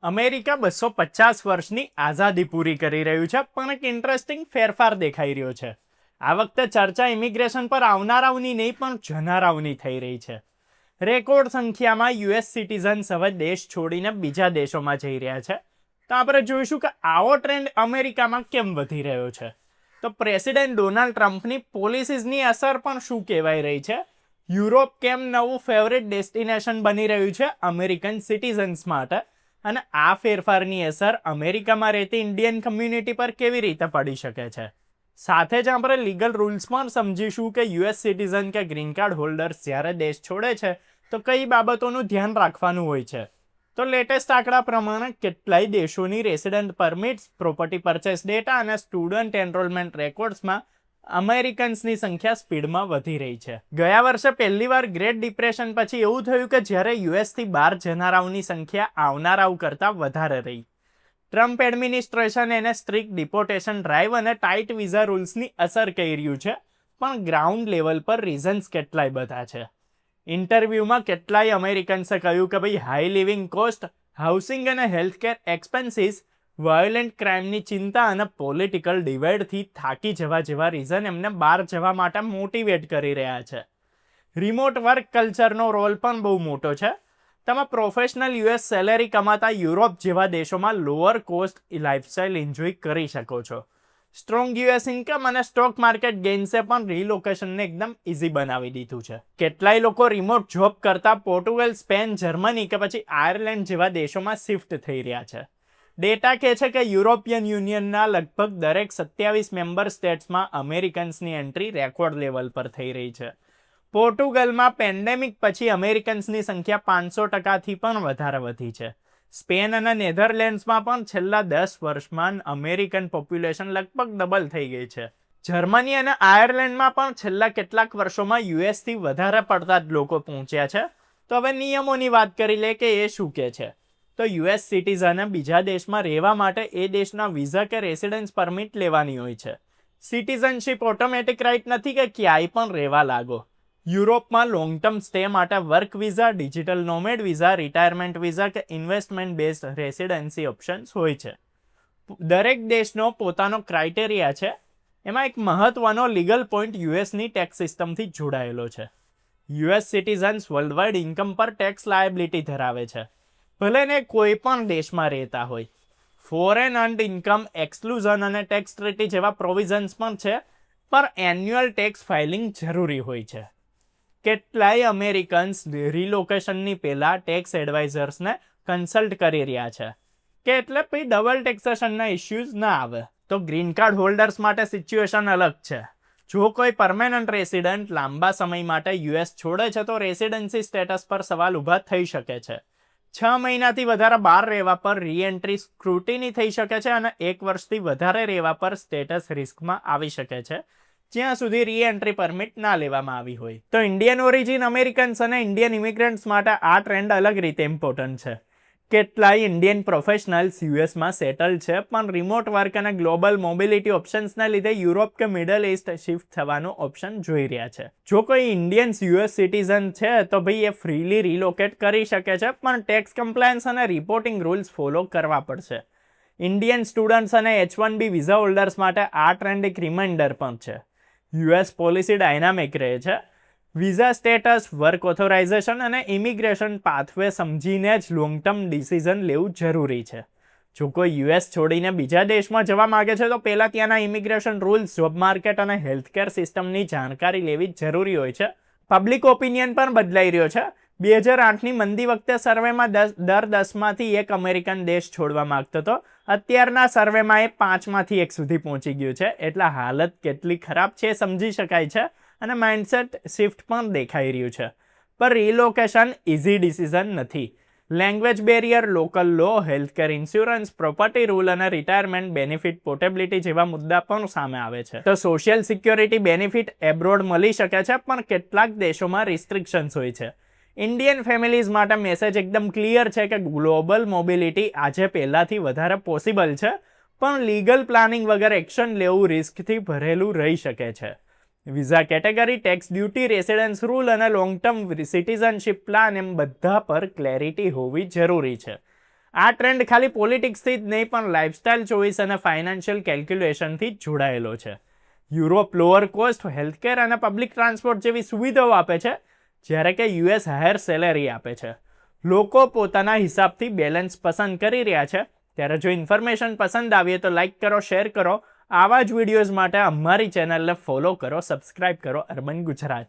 America 250 વર્ષની આઝાદી પૂરી કરી રહ્યું છે, પણ એક ઇન્ટરેસ્ટિંગ ફેરફાર દેખાઈ રહ્યો છે. આ વખતે ચર્ચા ઇમિગ્રેશન પર આવનારાઓની નહીં પણ જનારાઓની થઈ રહી છે. રેકોર્ડ સંખ્યામાં યુએસ સિટીઝન્સ હવે દેશ છોડીને બીજા દેશોમાં જઈ રહ્યા છે. તો આપણે જોઈશું કે આવો ટ્રેન્ડ અમેરિકામાં કેમ વધી રહ્યો છે. તો પ્રેસિડેન્ટ ડોનાલ્ડ ટ્રમ્પની પોલિસીઝની અસર પણ શું કહેવાય રહી છે. યુરોપ કેમ નવું ફેવરેટ ડેસ્ટિનેશન બની રહ્યું છે અમેરિકન સિટીઝન્સ માટે, અને આ ફેરફારની અસર અમેરિકામાં રહેતી ઇન્ડિયન કમ્યુનિટી પર કેવી રીતે પડી શકે છે. સાથે જ આપણે લીગલ રૂલ્સ પણ સમજીશું કે યુએસ સિટીઝન કે ગ્રીન કાર્ડ હોલ્ડર્સ જ્યારે દેશ છોડે છે તો કઈ બાબતોનું ધ્યાન રાખવાનું હોય છે. તો લેટેસ્ટ આંકડા પ્રમાણે કેટલાય દેશોની resident permits, property purchase data અને સ્ટુડન્ટ એનરોલમેન્ટ રેકોર્ડ્સમાં અમેરિકન્સની સંખ્યા સ્પીડમાં વધી રહી છે. ગયા વર્ષે પહેલીવાર ગ્રેટ ડિપ્રેશન પછી એવું થયું કે જ્યારે યુએસથી બહાર જનારાઓની સંખ્યા આવનારાઓ કરતાં વધારે રહી. ટ્રમ્પ એડમિનિસ્ટ્રેશન એને સ્ટ્રિક્ટ ડિપોર્ટેશન ડ્રાઈવ અને ટાઇટ વિઝા રૂલ્સની અસર કરી રહ્યું છે, પણ ગ્રાઉન્ડ લેવલ પર રીઝન્સ કેટલાય બધા છે. ઇન્ટરવ્યૂમાં કેટલાય અમેરિકન્સે કહ્યું કે ભાઈ હાઈ લિવિંગ કોસ્ટ, હાઉસિંગ અને હેલ્થકેર એક્સપેન્સીસ, વાયોલેન્ટ ક્રાઇમની ચિંતા અને પોલિટિકલ ડિવાઇડથી થાકી જવા જેવા રીઝન એમને બહાર જવા માટે મોટિવેટ કરી રહ્યા છે. રિમોટ વર્ક કલ્ચરનો રોલ પણ બહુ મોટો છે. તમે પ્રોફેશનલ યુએસ સેલેરી કમાતા યુરોપ જેવા દેશોમાં લોઅર કોસ્ટ લાઇફસ્ટાઇલ એન્જોય કરી શકો છો. સ્ટ્રોંગ યુએસ ઇન્કમ અને સ્ટોક માર્કેટ ગેઇન્સે પણ રિલોકેશનને એકદમ ઇઝી બનાવી દીધું છે. કેટલાય લોકો રિમોટ જોબ કરતા પોર્ટુગલ, સ્પેન, જર્મની કે પછી આયર્લેન્ડ જેવા દેશોમાં શિફ્ટ થઈ રહ્યા છે. ડેટા કહે છે કે યુરોપિયન યુનિયનના લગભગ દરેક 27 મેમ્બર સ્ટેટ્સમાં અમેરિકન્સની એન્ટ્રી રેકોર્ડ લેવલ પર થઈ રહી છે. પોર્ટુગલમાં પેન્ડેમિક પછી અમેરિકન્સની સંખ્યા 500%થી પણ વધારે વધી છે. સ્પેન અને નેધરલેન્ડ્સમાં પણ છેલ્લા 10 વર્ષમાં અમેરિકન પોપ્યુલેશન લગભગ ડબલ થઈ ગઈ છે. જર્મની અને આયર્લેન્ડમાં પણ છેલ્લા કેટલાક વર્ષોમાં યુએસથી વધારે પડતા જ લોકો પહોંચ્યા છે. તો હવે નિયમોની વાત કરી લે કે એ શું કહે છે. તો યુએસ સિટીઝને બીજા દેશમાં રહેવા માટે એ દેશના વિઝા કે રેસિડન્સ પરમિટ લેવાની હોય છે. સિટીઝનશીપ ઓટોમેટિક રાઇટ નથી કે ક્યાંય પણ રહેવા લાગો. યુરોપમાં લોંગ ટર્મ સ્ટે માટે work visa, digital nomad visa, retirement visa કે ઇન્વેસ્ટમેન્ટ બેઝડ રેસિડન્સી ઓપ્શન્સ હોય છે. દરેક દેશનો પોતાનો ક્રાઇટેરિયા છે. એમાં એક મહત્વનો લીગલ પોઈન્ટ યુએસની ટેક્સ સિસ્ટમથી જોડાયેલો છે. યુએસ સિટીઝન્સ વર્લ્ડવાઇડ ઇન્કમ પર ટેક્સ લાયબિલિટી ધરાવે છે, ભલે ને કોઈ પણ દેશમાં રહેતા હોય. ફોરેન અર્ન્ડ ઇન્કમ એક્સક્લુઝન અને ટેક્સ ટ્રીટી જેવા પ્રોવિઝન્સ પણ છે, પણ એન્યુઅલ ટેક્સ ફાઇલિંગ જરૂરી હોય છે. કેટલાય અમેરિકન્સ રિલોકેશનની પહેલા ટેક્સ એડવાઇઝર્સને કન્સલ્ટ કરી રહ્યા છે કે એટલે પછી ડબલ ટેક્સેશનના ઇસ્યુઝ ના આવે. તો ગ્રીન કાર્ડ હોલ્ડર્સ માટે સિચ્યુએશન અલગ છે. જો કોઈ પરમેનન્ટ રેસિડન્ટ લાંબા સમય માટે યુએસ છોડે છે તો રેસિડન્સી સ્ટેટસ પર સવાલ ઊભા થઈ શકે છે. 6 મહિનાથી વધારે બહાર રહેવા પર રીએન્ટ્રી સ્ક્રુટિની થઈ શકે છે અને 1 વર્ષથી વધારે રહેવા પર સ્ટેટસ રિસ્કમાં આવી શકે છે, જ્યાં સુધી રીએન્ટ્રી પરમિટ ના લેવામાં આવી હોય. તો ઇન્ડિયન ઓરિજિન અમેરિકન્સ અને ઇન્ડિયન ઇમિગ્રન્ટ્સ માટે આ ટ્રેન્ડ અલગ રીતે ઇમ્પોર્ટન્ટ છે. કેટલાય ઇન્ડિયન પ્રોફેશનલ્સ યુએસમાં સેટલ છે, પણ રિમોટ વર્ક અને ગ્લોબલ મોબિલિટી ઓપ્શન્સના લીધે યુરોપ કે મિડલ ઇસ્ટ શિફ્ટ થવાનો ઓપ્શન જોઈ રહ્યા છે. જો કોઈ ઇન્ડિયન્સ યુએસ સિટીઝન છે તો ભાઈ એ ફ્રીલી રિલોકેટ કરી શકે છે, પણ ટેક્સ કમ્પ્લાયન્સ અને રિપોર્ટિંગ રૂલ્સ ફોલો કરવા પડશે. ઇન્ડિયન સ્ટુડન્ટ્સ અને H1B વિઝા હોલ્ડર્સ માટે આ ટ્રેન્ડ એક રિમાઇન્ડર પણ છે. યુએસ પોલિસી ડાયનામિક રહે છે. વિઝા સ્ટેટસ, વર્ક ઓથોરાઇઝેશન અને ઇમિગ્રેશન પાથવે સમજીને જ લોંગ ટર્મ ડિસિઝન લેવું જરૂરી છે. જો કોઈ યુએસ છોડીને બીજા દેશમાં જવા માંગે છે તો પહેલાં ત્યાંના ઇમિગ્રેશન રૂલ્સ, જોબ માર્કેટ અને હેલ્થકેર સિસ્ટમની જાણકારી લેવી જરૂરી હોય છે. પબ્લિક ઓપિનિયન પણ બદલાઈ રહ્યો છે. 2008ની મંદી વખતે સર્વેમાં દર 10માંથી 1 અમેરિકન દેશ છોડવા માંગતો હતો. અત્યારના સર્વેમાં એ 5માંથી 1 સુધી પહોંચી ગયું છે. એટલે હાલત કેટલી ખરાબ છે સમજી શકાય છે અને માઇન્ડસેટ શિફ્ટ પણ દેખાઈ રહ્યું છે. પણ રિલોકેશન ઇઝી ડિસિઝન નથી. લેંગ્વેજ બેરિયર, લોકલ લો, હેલ્થકેર ઇન્સ્યોરન્સ, પ્રોપર્ટી રૂલ અને રિટાયરમેન્ટ બેનિફિટ પોર્ટેબિલિટી જેવા મુદ્દા પણ સામે આવે છે. તો સોશિયલ સિક્યોરિટી બેનિફિટ એબ્રોડ મળી શકે છે, પણ કેટલાક દેશોમાં રિસ્ટ્રિક્શન્સ હોય છે. ઇન્ડિયન ફેમિલીઝ માટે મેસેજ એકદમ ક્લિયર છે કે ગ્લોબલ મોબિલિટી આજે પહેલાંથી વધારે પોસિબલ છે, પણ લીગલ પ્લાનિંગ વગર એક્શન લેવું રિસ્કથી ભરેલું રહી શકે છે. Visa category, tax duty, residence rule અને લોંગ ટર્મ સિટીઝનશીપ પ્લાન એમ બધા પર ક્લેરિટી હોવી જરૂરી છે. આ ટ્રેન્ડ ખાલી પોલિટિક્સથી જ નહીં પણ લાઇફસ્ટાઇલ ચોઇસ અને ફાઇનાન્શિયલ કેલ્ક્યુલેશનથી જ જોડાયેલો છે. યુરોપ લોઅર કોસ્ટ, હેલ્થકેર અને પબ્લિક ટ્રાન્સપોર્ટ જેવી સુવિધાઓ આપે છે, જ્યારે કે યુએસ હાયર સેલેરી આપે છે. લોકો પોતાના હિસાબથી બેલેન્સ પસંદ કરી રહ્યા છે. ત્યારે જો ઇન્ફોર્મેશન પસંદ આવીએ તો લાઇક કરો, શેર કરો. આવા જ વિડીયોઝ માટે અમારી ચેનલને ફોલો કરો, સબસ્ક્રાઇબ કરો અર્બન ગુજરાતી.